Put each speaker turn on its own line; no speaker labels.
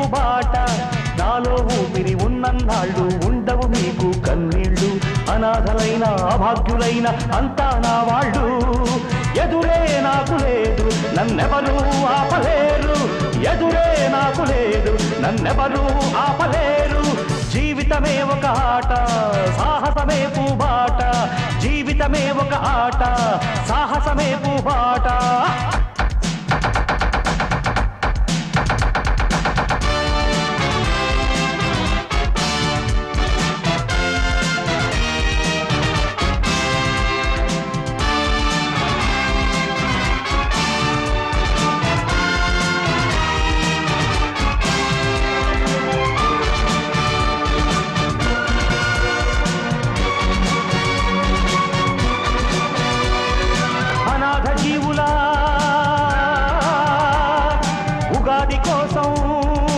పూబాట నాలో ఊపిరి ఉన్నన్నాళ్ళు ఉండవు మీకు కన్నీళ్ళు అనాథలైన అభాగ్యులైన అంతా నా వాళ్ళు ఎదురే నాకు లేదు నన్నెవరూ ఆపలేరు ఎదురే నాకు లేదు నన్నెవరూ ఆపలేరు జీవితమే ఒక ఆట సాహసమే పూబాట జీవితమే ఒక ఆట సాహసమే పూబాట